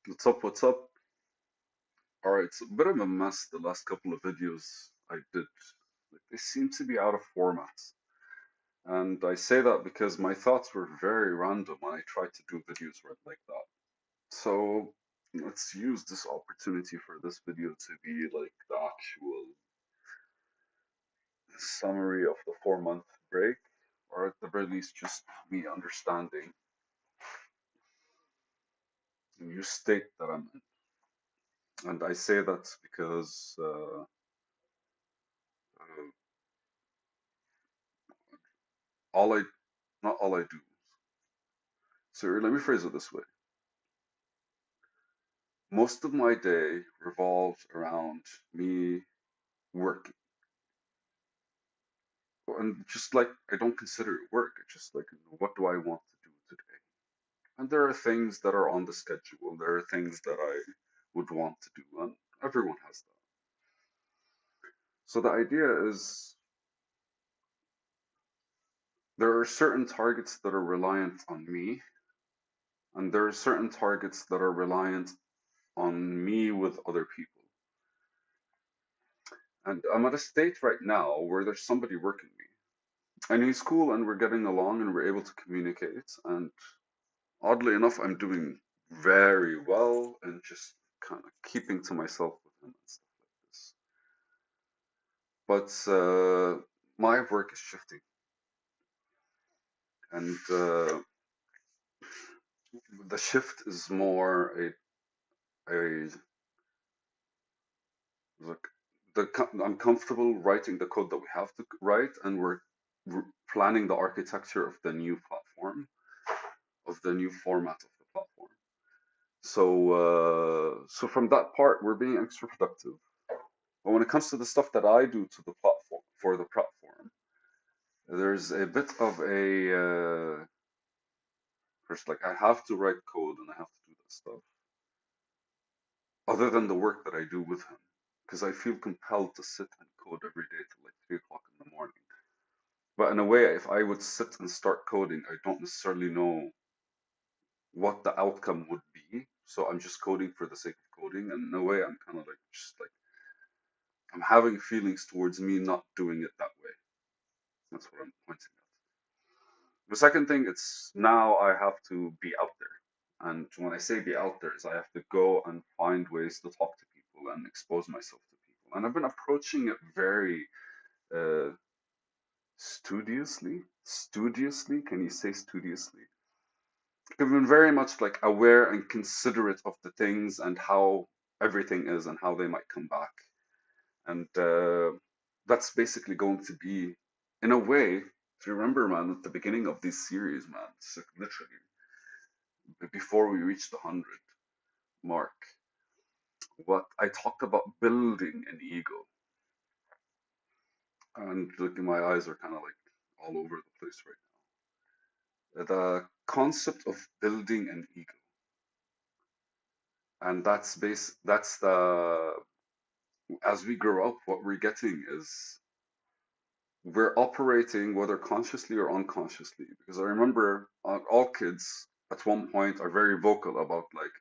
What's up? What's up? All right, it's a bit of a mess. The last couple of videos I did, like, they seem to be out of format. And I say that because my thoughts were very random when I tried to do videos like that. So let's use this opportunity for this video to be like the actual summary of the 4 month break, or at the very least, just me understanding the new state that I'm in. And I say that because uh, all I, not all I do. So let me phrase it this way. Most of my day revolves around me working. And just like I don't consider it work, it's just like, what do I want to do today? And there are things that are on the schedule, there are things that I would want to do, and everyone has that. So the idea is there are certain targets that are reliant on me, and there are certain targets that are reliant on me with other people. And I'm at a state right now where there's somebody working me. And he's cool and we're getting along and we're able to communicate. And oddly enough, I'm doing very well and just kind of keeping to myself with him and stuff like this. But my work is shifting. And the shift is more a like I'm comfortable writing the code that we have to write, and we're planning the architecture of the new platform, of the new format of the platform. So from that part, we're being extra productive. But when it comes to the stuff that I do to the platform for the platform, there's a bit of a first, like I have to write code and I have to do that stuff, other than the work that I do with him, because I feel compelled to sit and code every day till like 3 o'clock in the morning. But in a way, if I would sit and start coding, I don't necessarily know what the outcome would be. So I'm just coding for the sake of coding, and in a way, I'm kind of like just like I'm having feelings towards me not doing it that way. That's what I'm pointing at. The second thing, it's now I have to be out there. And when I say be out there, is I have to go and find ways to talk to people and expose myself to people. And I've been approaching it very uh, studiously. Studiously? Can you say studiously? I've been very much like aware and considerate of the things and how everything is and how they might come back. And that's basically going to be, in a way, if you remember, man, at the beginning of this series, man, it's like literally before we reach the 100 mark, what I talked about building an ego. And look, my eyes are kind of like all over the place right now. The concept of building an ego. And that's the, as we grow up, what we're getting is we're operating whether consciously or unconsciously, because I remember all kids at one point are very vocal about like,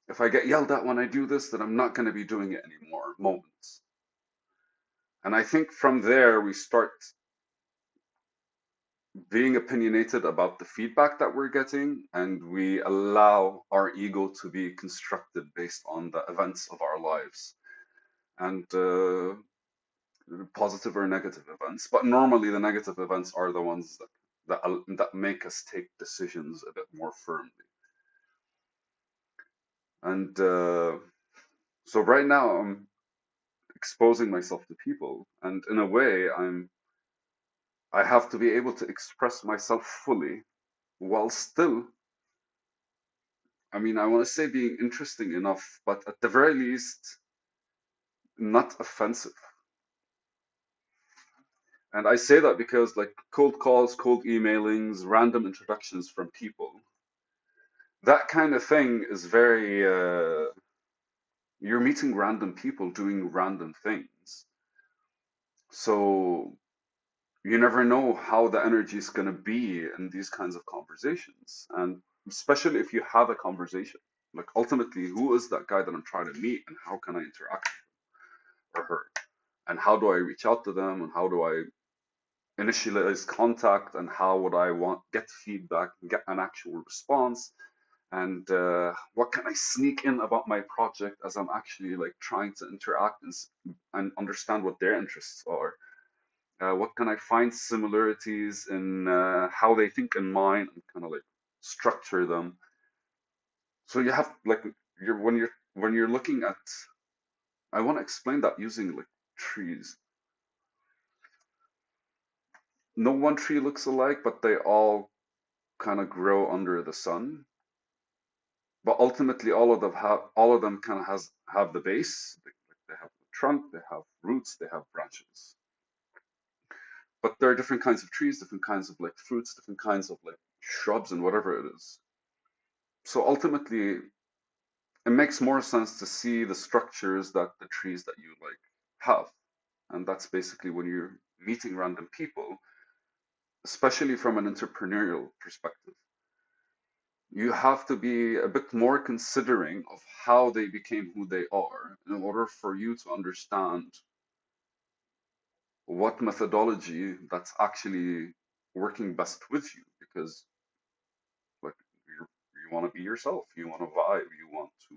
if I get yelled at when I do this, then I'm not going to be doing it anymore moments. And I think from there we start being opinionated about the feedback that we're getting, and we allow our ego to be constructed based on the events of our lives, and positive or negative events. But normally the negative events are the ones that make us take decisions a bit more firmly. And so right now I'm exposing myself to people, and in a way I have to be able to express myself fully while still, I mean, I want to say being interesting enough, but at the very least not offensive. And I say that because like cold calls, cold emailings, random introductions from people, that kind of thing is very you're meeting random people doing random things. So you never know how the energy is going to be in these kinds of conversations. And especially if you have a conversation. Like ultimately, who is that guy that I'm trying to meet, and how can I interact with him or her, and how do I reach out to them, and how do I initialize contact, and how would I want get feedback and get an actual response, and what can I sneak in about my project as I'm actually like trying to interact and understand what their interests are. What can I find similarities in how they think in mine and kind of like structure them. So you have like when you're looking at, I want to explain that using like trees. No one tree looks alike, but they all kind of grow under the sun. But ultimately, all of them kind of have the base. They have the trunk, they have roots, they have branches. But there are different kinds of trees, different kinds of like fruits, different kinds of like shrubs and whatever it is. So ultimately, it makes more sense to see the structures that the trees that you like have. And that's basically when you're meeting random people, especially from an entrepreneurial perspective. You have to be a bit more considering of how they became who they are in order for you to understand what methodology that's actually working best with you. Because like you want to be yourself, you want to vibe, you want to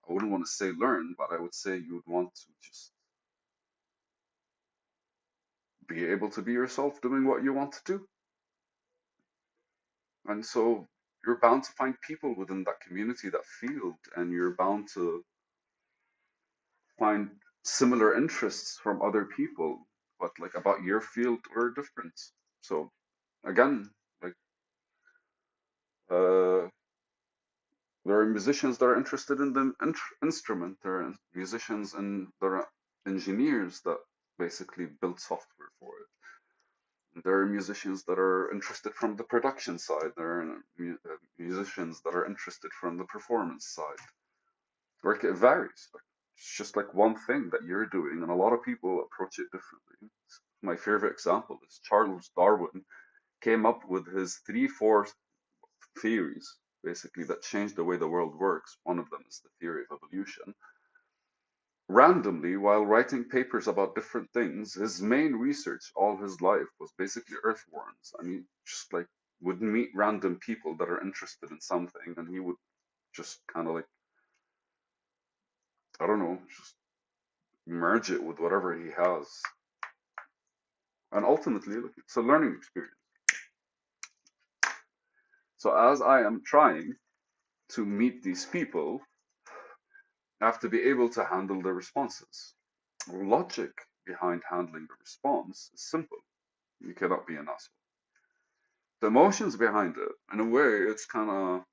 I wouldn't want to say learn, but I would say you would want to just be able to be yourself doing what you want to do. And so you're bound to find people within that community, that field, and you're bound to find similar interests from other people, but like about your field or different. So again, like uh, there are musicians that are interested in the instrument. There are musicians and there are engineers that basically build software for it. There are musicians that are interested from the production side. There are musicians that are interested from the performance side. Like it varies. Like, it's just like one thing that you're doing, and a lot of people approach it differently. My favorite example is Charles Darwin came up with his three, four theories, basically, that changed the way the world works. One of them is the theory of evolution. Randomly, while writing papers about different things, his main research all his life was basically earthworms. I mean, just like would meet random people that are interested in something, and he would just kind of like, I don't know, just merge it with whatever he has. And ultimately, look, it's a learning experience. So as I am trying to meet these people, I have to be able to handle the responses. Logic behind handling the response is simple. You cannot be an asshole. The emotions behind it, in a way, it's kind of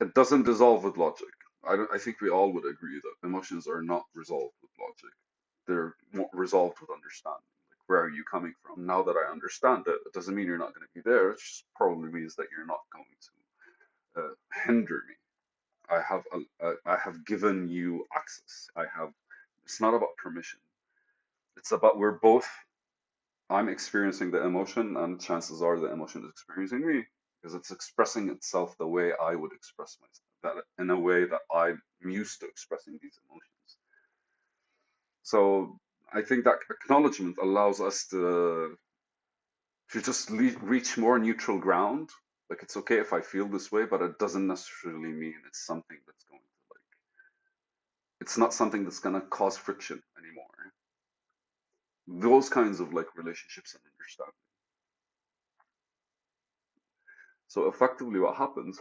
it doesn't dissolve with logic. I think we all would agree that emotions are not resolved with logic. They're resolved with understanding. Like, where are you coming from? Now that I understand it, it doesn't mean you're not going to be there. It just probably means that you're not going to hinder me. I have given you access. I have. It's not about permission. It's about we're both. I'm experiencing the emotion, and chances are the emotion is experiencing me because it's expressing itself the way I would express myself, that in a way that I'm used to expressing these emotions. So I think that acknowledgement allows us to just reach more neutral ground. Like it's okay if I feel this way, but it doesn't necessarily mean it's something that's going to like. It's not something that's gonna cause friction anymore. Those kinds of like relationships and understanding. So effectively, what happens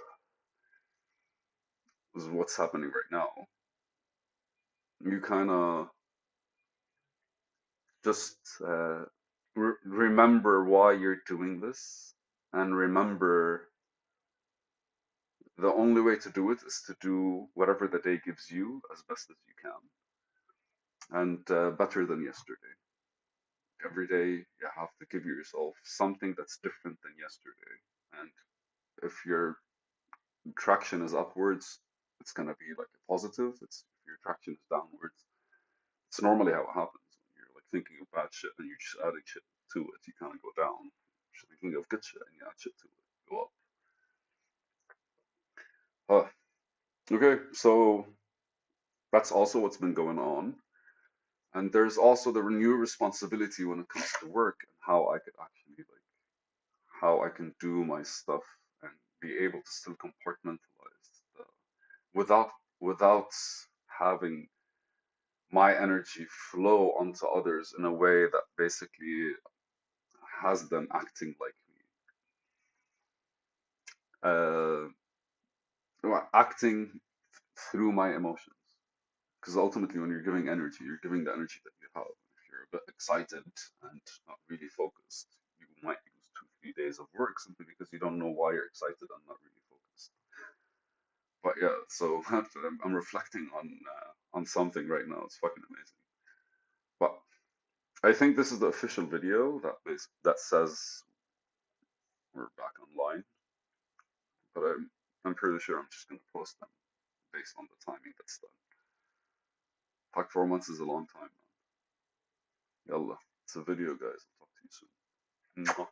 is what's happening right now. You kind of just remember why you're doing this, and remember the only way to do it is to do whatever the day gives you as best as you can, and better than yesterday. Every day you have to give yourself something that's different than yesterday. And if your traction is upwards, it's gonna be like a positive. It's if your traction is downwards, it's normally how it happens when you're like thinking of bad shit and you're just adding shit to it. You kind of go down. مش thinking of good shit and you add shit to it, go up. Huh. Okay, so that's also what's been going on. And there's also the renewed responsibility when it comes to work and how I could actually like how I can do my stuff and be able to still compartmentalize the, without without having my energy flow onto others in a way that basically has them acting like me. Acting through my emotions. Because ultimately, when you're giving energy, you're giving the energy that you have. If you're a bit excited and not really focused, you might lose 2, 3 days of work simply because you don't know why you're excited and not really focused. But yeah, so I'm reflecting on something right now. It's fucking amazing. But I think this is the official video that says we're back online. But I'm pretty sure I'm just gonna post them based on the timing that's done. Fuck, 4 months is a long time, man. Yalla, it's a video, guys. I'll talk to you soon. Mwah.